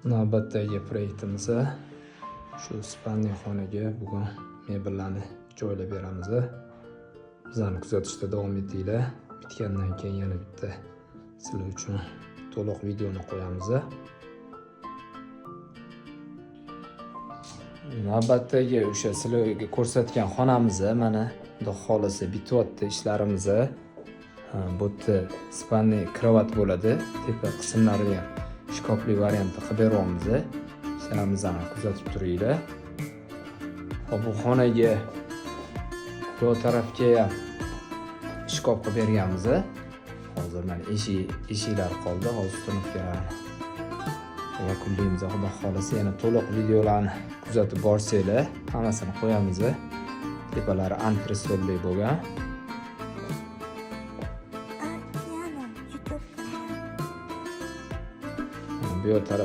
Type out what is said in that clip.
Navbatdagi proyektimiz shu spanli xonaga bugun mebellarni joylab beramiz. Bizlarni kuzatishda davom etinglar. Bitgandan keyin yana bitta sizlar uchun to'liq videoni qo'yamiz. Navbatdagi o'sha sizlarga ko'rsatgan xonamiz mana xudo xolisa bityapti ishlarimiz. Bu yerda spanli kravat bo'ladi. Tepa qismlari ham shkofli variantda qilib beryapmiz. Sizlarimizni kuzatib turinglar. Bu xonaga bu tarafga ham shkof qilib berganmiz. Hozir mana eshiklar qoldi. Hozir tunuqlarni yakunlaymiz. Xudo xolisa yana to'liq videolarni kuzatib borsanglar, hammasini qo'yamiz. Tepalari antresolli bo'lgan. Bu